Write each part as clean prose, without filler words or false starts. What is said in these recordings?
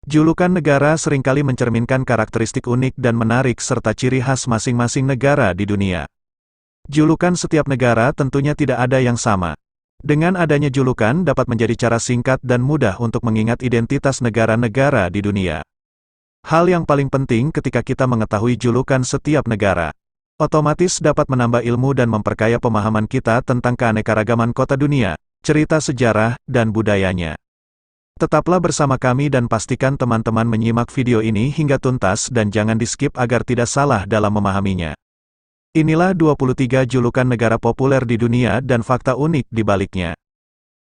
Julukan negara seringkali mencerminkan karakteristik unik dan menarik serta ciri khas masing-masing negara di dunia. Julukan setiap negara tentunya tidak ada yang sama. Dengan adanya julukan dapat menjadi cara singkat dan mudah untuk mengingat identitas negara-negara di dunia. Hal yang paling penting ketika kita mengetahui julukan setiap negara, otomatis dapat menambah ilmu dan memperkaya pemahaman kita tentang keanekaragaman kota dunia, cerita sejarah, dan budayanya. Tetaplah bersama kami dan pastikan teman-teman menyimak video ini hingga tuntas dan jangan di-skip agar tidak salah dalam memahaminya. Inilah 23 julukan negara populer di dunia dan fakta unik di baliknya.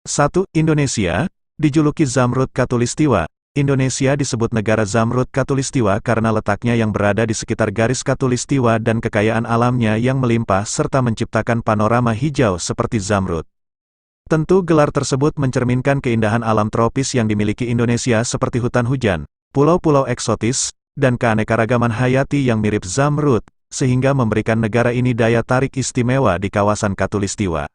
1. Indonesia, dijuluki Zamrud Khatulistiwa. Indonesia disebut negara Zamrud Khatulistiwa karena letaknya yang berada di sekitar garis khatulistiwa dan kekayaan alamnya yang melimpah serta menciptakan panorama hijau seperti zamrud. Tentu gelar tersebut mencerminkan keindahan alam tropis yang dimiliki Indonesia seperti hutan hujan, pulau-pulau eksotis, dan keanekaragaman hayati yang mirip zamrud, sehingga memberikan negara ini daya tarik istimewa di kawasan Khatulistiwa.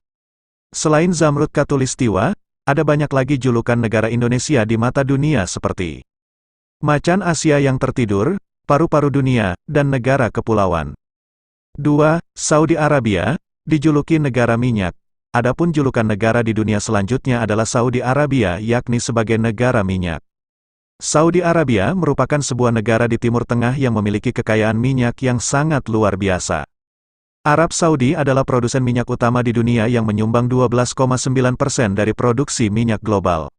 Selain Zamrud Khatulistiwa, ada banyak lagi julukan negara Indonesia di mata dunia seperti Macan Asia yang tertidur, Paru-paru dunia, dan negara kepulauan. 2. Saudi Arabia, dijuluki negara minyak. Adapun julukan negara di dunia selanjutnya adalah Saudi Arabia yakni sebagai negara minyak. Saudi Arabia merupakan sebuah negara di Timur Tengah yang memiliki kekayaan minyak yang sangat luar biasa. Arab Saudi adalah produsen minyak utama di dunia yang menyumbang 12,9% dari produksi minyak global.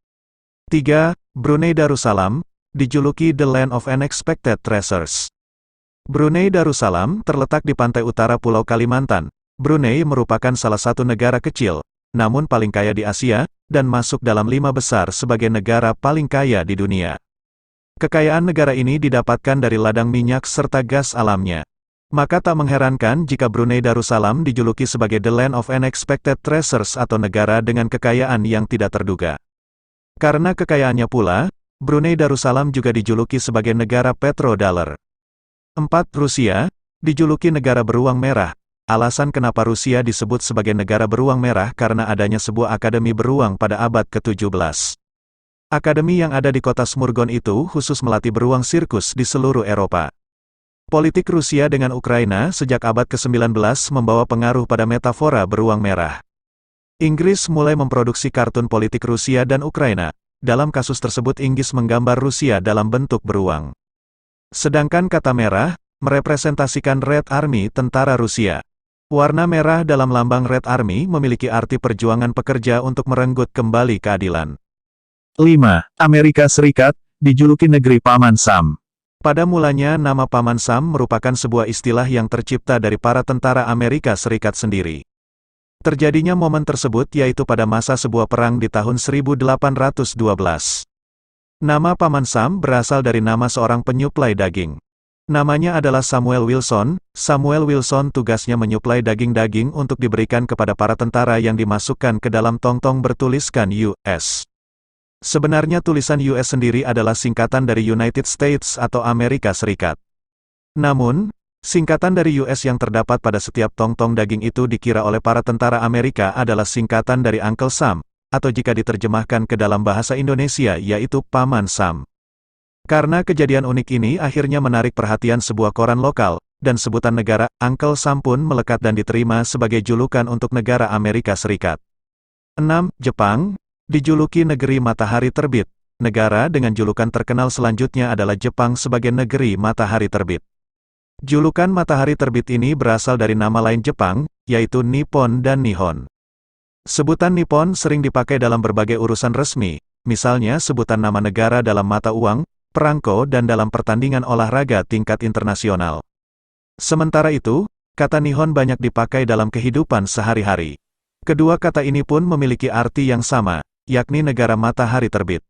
3. Brunei Darussalam, dijuluki The Land of Unexpected Treasures. Brunei Darussalam terletak di pantai utara Pulau Kalimantan. Brunei merupakan salah satu negara kecil, namun paling kaya di Asia, dan masuk dalam 5 besar sebagai negara paling kaya di dunia. Kekayaan negara ini didapatkan dari ladang minyak serta gas alamnya. Maka tak mengherankan jika Brunei Darussalam dijuluki sebagai The Land of Unexpected Treasures atau negara dengan kekayaan yang tidak terduga. Karena kekayaannya pula, Brunei Darussalam juga dijuluki sebagai negara petrodollar. 4. Rusia, dijuluki negara beruang merah. Alasan kenapa Rusia disebut sebagai negara beruang merah karena adanya sebuah akademi beruang pada abad ke-17. Akademi yang ada di kota Smorgon itu khusus melatih beruang sirkus di seluruh Eropa. Politik Rusia dengan Ukraina sejak abad ke-19 membawa pengaruh pada metafora beruang merah. Inggris mulai memproduksi kartun politik Rusia dan Ukraina. Dalam kasus tersebut Inggris menggambar Rusia dalam bentuk beruang. Sedangkan kata merah merepresentasikan Red Army tentara Rusia. Warna merah dalam lambang Red Army memiliki arti perjuangan pekerja untuk merenggut kembali keadilan. 5. Amerika Serikat, dijuluki negeri Paman Sam. Pada mulanya nama Paman Sam merupakan sebuah istilah yang tercipta dari para tentara Amerika Serikat sendiri. Terjadinya momen tersebut yaitu pada masa sebuah perang di tahun 1812. Nama Paman Sam berasal dari nama seorang penyuplai daging. Namanya adalah Samuel Wilson. Samuel Wilson tugasnya menyuplai daging-daging untuk diberikan kepada para tentara yang dimasukkan ke dalam tong-tong bertuliskan US. Sebenarnya tulisan US sendiri adalah singkatan dari United States atau Amerika Serikat. Namun, singkatan dari US yang terdapat pada setiap tong-tong daging itu dikira oleh para tentara Amerika adalah singkatan dari Uncle Sam, atau jika diterjemahkan ke dalam bahasa Indonesia yaitu Paman Sam. Karena kejadian unik ini akhirnya menarik perhatian sebuah koran lokal, dan sebutan negara, Uncle Sam pun melekat dan diterima sebagai julukan untuk negara Amerika Serikat. 6. Jepang, dijuluki negeri matahari terbit. Negara dengan julukan terkenal selanjutnya adalah Jepang sebagai negeri matahari terbit. Julukan matahari terbit ini berasal dari nama lain Jepang, yaitu Nippon dan Nihon. Sebutan Nippon sering dipakai dalam berbagai urusan resmi, misalnya sebutan nama negara dalam mata uang, perangko dan dalam pertandingan olahraga tingkat internasional. Sementara itu, kata Nihon banyak dipakai dalam kehidupan sehari-hari. Kedua kata ini pun memiliki arti yang sama, yakni negara matahari terbit.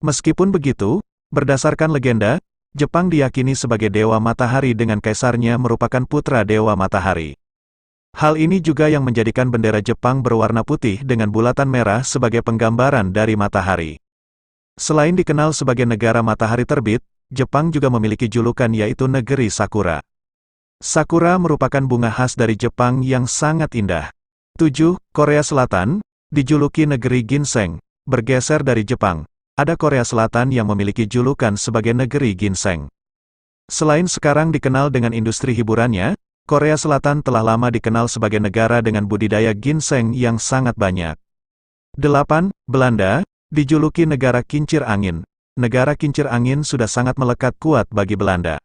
Meskipun begitu, berdasarkan legenda, Jepang diyakini sebagai dewa matahari dengan kaisarnya merupakan putra dewa matahari. Hal ini juga yang menjadikan bendera Jepang berwarna putih dengan bulatan merah sebagai penggambaran dari matahari. Selain dikenal sebagai negara matahari terbit, Jepang juga memiliki julukan yaitu negeri Sakura. Sakura merupakan bunga khas dari Jepang yang sangat indah. 7. Korea Selatan, dijuluki negeri ginseng, bergeser dari Jepang. ada Korea Selatan yang memiliki julukan sebagai negeri ginseng. Selain sekarang dikenal dengan industri hiburannya, Korea Selatan telah lama dikenal sebagai negara dengan budidaya ginseng yang sangat banyak. 8. Belanda, dijuluki negara kincir angin. Negara kincir angin sudah sangat melekat kuat bagi Belanda.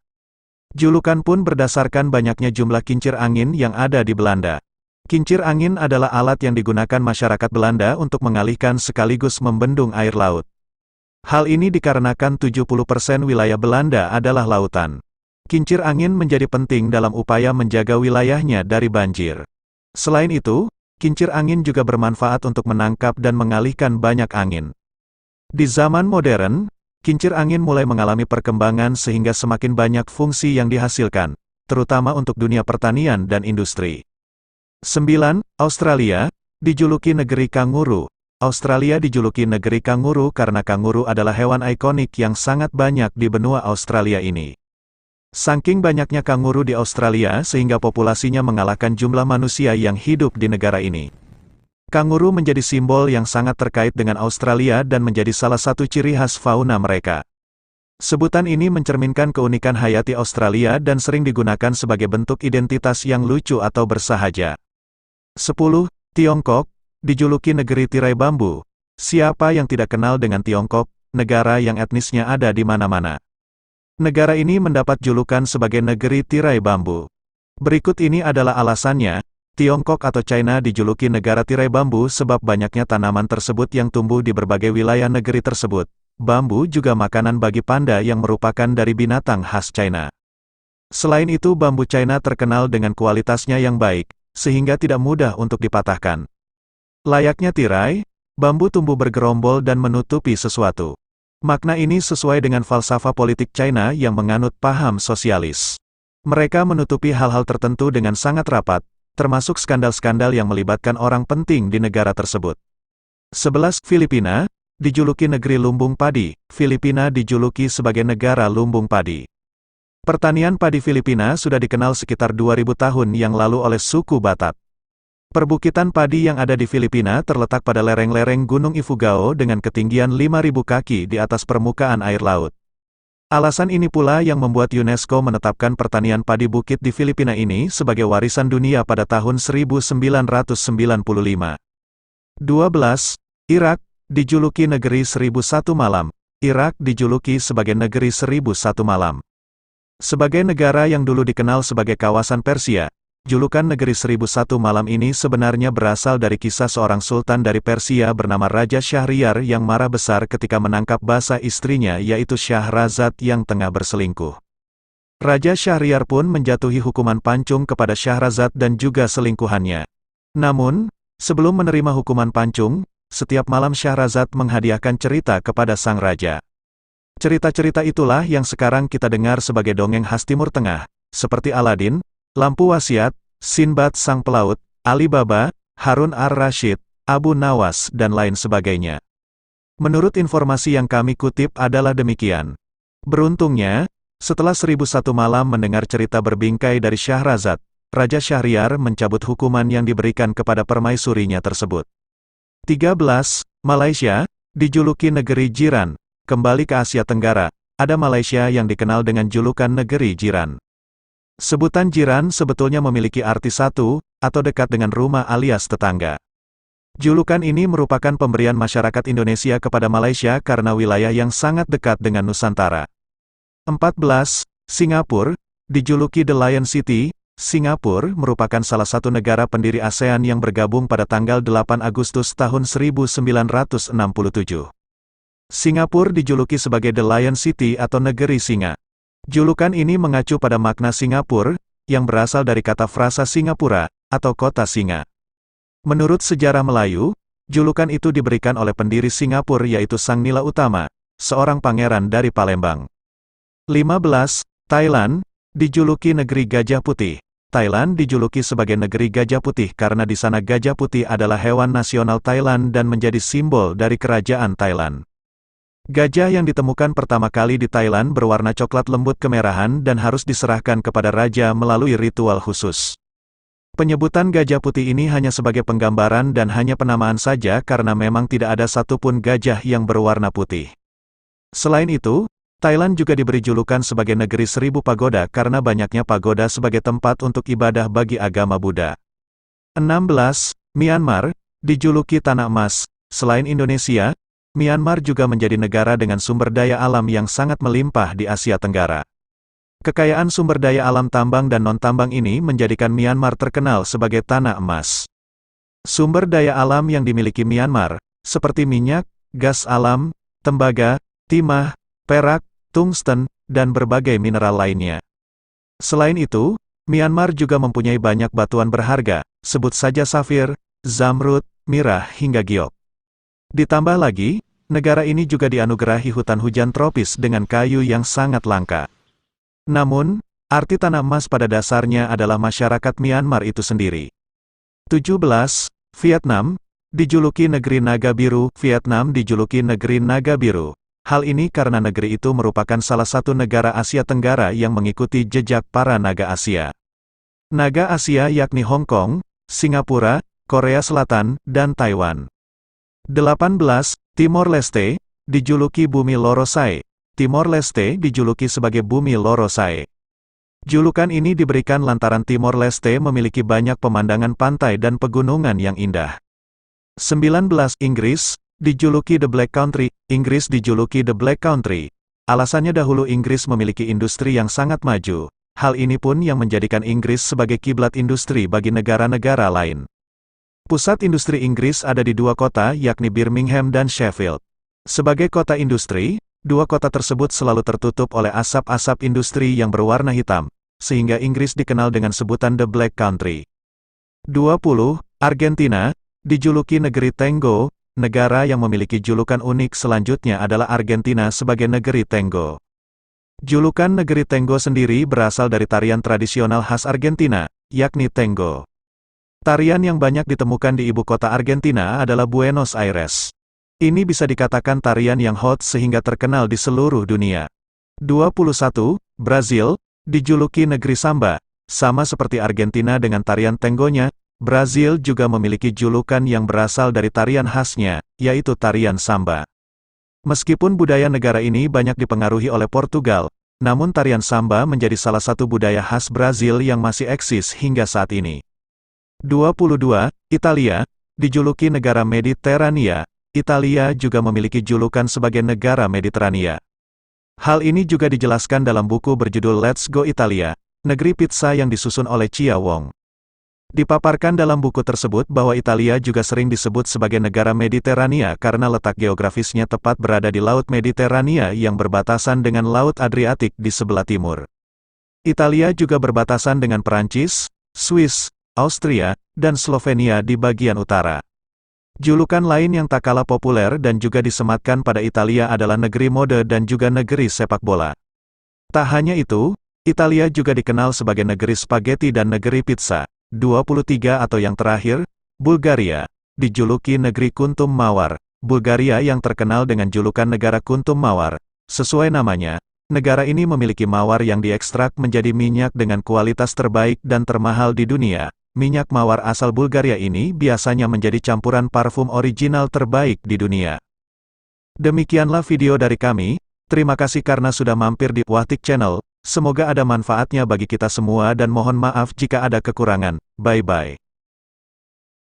Julukan pun berdasarkan banyaknya jumlah kincir angin yang ada di Belanda. Kincir angin adalah alat yang digunakan masyarakat Belanda untuk mengalihkan sekaligus membendung air laut. Hal ini dikarenakan 70% wilayah Belanda adalah lautan. Kincir angin menjadi penting dalam upaya menjaga wilayahnya dari banjir. Selain itu, kincir angin juga bermanfaat untuk menangkap dan mengalihkan banyak angin. Di zaman modern, kincir angin mulai mengalami perkembangan sehingga semakin banyak fungsi yang dihasilkan, terutama untuk dunia pertanian dan industri. 9. Australia, dijuluki negeri kanguru. Australia dijuluki negeri kanguru karena kanguru adalah hewan ikonik yang sangat banyak di benua Australia ini. Saking banyaknya kanguru di Australia sehingga populasinya mengalahkan jumlah manusia yang hidup di negara ini. Kanguru menjadi simbol yang sangat terkait dengan Australia dan menjadi salah satu ciri khas fauna mereka. Sebutan ini mencerminkan keunikan hayati Australia dan sering digunakan sebagai bentuk identitas yang lucu atau bersahaja. 10. Tiongkok, dijuluki negeri tirai bambu. Siapa yang tidak kenal dengan Tiongkok, negara yang etnisnya ada di mana-mana. Negara ini mendapat julukan sebagai negeri tirai bambu. Berikut ini adalah alasannya. Tiongkok atau China dijuluki negara tirai bambu sebab banyaknya tanaman tersebut yang tumbuh di berbagai wilayah negeri tersebut. Bambu juga makanan bagi panda yang merupakan dari binatang khas China. Selain itu bambu China terkenal dengan kualitasnya yang baik, sehingga tidak mudah untuk dipatahkan. Layaknya tirai, bambu tumbuh bergerombol dan menutupi sesuatu. Makna ini sesuai dengan falsafah politik China yang menganut paham sosialis. Mereka menutupi hal-hal tertentu dengan sangat rapat, termasuk skandal-skandal yang melibatkan orang penting di negara tersebut. 11. Filipina, dijuluki negeri lumbung padi. Filipina dijuluki sebagai negara lumbung padi. Pertanian padi Filipina sudah dikenal sekitar 2000 tahun yang lalu oleh suku Batak. Perbukitan padi yang ada di Filipina terletak pada lereng-lereng Gunung Ifugao dengan ketinggian 5000 kaki di atas permukaan air laut. Alasan ini pula yang membuat UNESCO menetapkan pertanian padi bukit di Filipina ini sebagai warisan dunia pada tahun 1995. 12. Irak, dijuluki negeri 1001 malam. Irak dijuluki sebagai negeri 1001 malam. Sebagai negara yang dulu dikenal sebagai kawasan Persia, julukan negeri 1001 malam ini sebenarnya berasal dari kisah seorang sultan dari Persia bernama Raja Syahriar yang marah besar ketika menangkap basah istrinya yaitu Syahrazad yang tengah berselingkuh. Raja Syahriar pun menjatuhi hukuman pancung kepada Syahrazad dan juga selingkuhannya. Namun, sebelum menerima hukuman pancung, setiap malam Syahrazad menghadiahkan cerita kepada sang raja. Cerita-cerita itulah yang sekarang kita dengar sebagai dongeng khas Timur Tengah, seperti Aladin, Lampu Wasiat, Sinbad Sang Pelaut, Alibaba, Harun ar-Rasyid, Abu Nawas dan lain sebagainya. Menurut informasi yang kami kutip adalah demikian. Beruntungnya, setelah 1001 malam mendengar cerita berbingkai dari Syahrazad, Raja Syahriar mencabut hukuman yang diberikan kepada permaisurinya tersebut. 13. Malaysia, dijuluki negeri jiran. Kembali ke Asia Tenggara, ada Malaysia yang dikenal dengan julukan negeri jiran. Sebutan jiran sebetulnya memiliki arti satu, atau dekat dengan rumah alias tetangga. Julukan ini merupakan pemberian masyarakat Indonesia kepada Malaysia karena wilayah yang sangat dekat dengan Nusantara. 14. Singapura, dijuluki The Lion City. Singapura merupakan salah satu negara pendiri ASEAN yang bergabung pada tanggal 8 Agustus tahun 1967. Singapura dijuluki sebagai The Lion City atau negeri singa. Julukan ini mengacu pada makna Singapura, yang berasal dari kata frasa Singapura, atau kota singa. Menurut sejarah Melayu, julukan itu diberikan oleh pendiri Singapura yaitu Sang Nila Utama, seorang pangeran dari Palembang. 15. Thailand, dijuluki negeri gajah putih. Thailand dijuluki sebagai negeri gajah putih karena di sana gajah putih adalah hewan nasional Thailand dan menjadi simbol dari kerajaan Thailand. Gajah yang ditemukan pertama kali di Thailand berwarna coklat lembut kemerahan dan harus diserahkan kepada raja melalui ritual khusus. Penyebutan gajah putih ini hanya sebagai penggambaran dan hanya penamaan saja karena memang tidak ada satupun gajah yang berwarna putih. Selain itu, Thailand juga diberi julukan sebagai negeri 1000 pagoda karena banyaknya pagoda sebagai tempat untuk ibadah bagi agama Buddha. 16. Myanmar, dijuluki Tanah Emas. Selain Indonesia, Myanmar juga menjadi negara dengan sumber daya alam yang sangat melimpah di Asia Tenggara. Kekayaan sumber daya alam tambang dan non-tambang ini menjadikan Myanmar terkenal sebagai tanah emas. Sumber daya alam yang dimiliki Myanmar, seperti minyak, gas alam, tembaga, timah, perak, tungsten, dan berbagai mineral lainnya. Selain itu, Myanmar juga mempunyai banyak batuan berharga, sebut saja safir, zamrud, mirah hingga giok. Ditambah lagi, negara ini juga dianugerahi hutan hujan tropis dengan kayu yang sangat langka. Namun, arti tanah emas pada dasarnya adalah masyarakat Myanmar itu sendiri. 17. Vietnam, dijuluki negeri naga biru. Vietnam dijuluki negeri naga biru. Hal ini karena negeri itu merupakan salah satu negara Asia Tenggara yang mengikuti jejak para naga Asia. Naga Asia yakni Hong Kong, Singapura, Korea Selatan, dan Taiwan. 18. Timor Leste, dijuluki bumi Lorosai. Timor Leste dijuluki sebagai bumi Lorosai. Julukan ini diberikan lantaran Timor Leste memiliki banyak pemandangan pantai dan pegunungan yang indah. 19. Inggris, dijuluki The Black Country. Inggris dijuluki The Black Country. Alasannya dahulu Inggris memiliki industri yang sangat maju. Hal ini pun yang menjadikan Inggris sebagai kiblat industri bagi negara-negara lain. Pusat industri Inggris ada di dua kota yakni Birmingham dan Sheffield. Sebagai kota industri, dua kota tersebut selalu tertutup oleh asap-asap industri yang berwarna hitam, sehingga Inggris dikenal dengan sebutan The Black Country. 20. Argentina, dijuluki negeri Tango. Negara yang memiliki julukan unik selanjutnya adalah Argentina sebagai negeri Tango. Julukan negeri Tango sendiri berasal dari tarian tradisional khas Argentina, yakni Tango. Tarian yang banyak ditemukan di ibu kota Argentina adalah Buenos Aires. Ini bisa dikatakan tarian yang hot sehingga terkenal di seluruh dunia. 21. Brazil, dijuluki negeri samba. Sama seperti Argentina dengan tarian tangonya, Brazil juga memiliki julukan yang berasal dari tarian khasnya, yaitu tarian samba. Meskipun budaya negara ini banyak dipengaruhi oleh Portugal, namun tarian samba menjadi salah satu budaya khas Brazil yang masih eksis hingga saat ini. 22. Italia, dijuluki negara Mediterania. Italia juga memiliki julukan sebagai negara Mediterania. Hal ini juga dijelaskan dalam buku berjudul Let's Go Italia, Negeri Pizza yang disusun oleh Chia Wong. Dipaparkan dalam buku tersebut bahwa Italia juga sering disebut sebagai negara Mediterania karena letak geografisnya tepat berada di Laut Mediterania yang berbatasan dengan Laut Adriatik di sebelah timur. Italia juga berbatasan dengan Perancis, Swiss, Austria, dan Slovenia di bagian utara. Julukan lain yang tak kalah populer dan juga disematkan pada Italia adalah negeri mode dan juga negeri sepak bola. Tak hanya itu, Italia juga dikenal sebagai negeri spaghetti dan negeri pizza. 23 atau yang terakhir, Bulgaria, dijuluki negeri kuntum mawar. Bulgaria yang terkenal dengan julukan negara kuntum mawar. Sesuai namanya, negara ini memiliki mawar yang diekstrak menjadi minyak dengan kualitas terbaik dan termahal di dunia. Minyak mawar asal Bulgaria ini biasanya menjadi campuran parfum original terbaik di dunia. Demikianlah video dari kami, terima kasih karena sudah mampir di Wahtik Channel, semoga ada manfaatnya bagi kita semua dan mohon maaf jika ada kekurangan, bye-bye.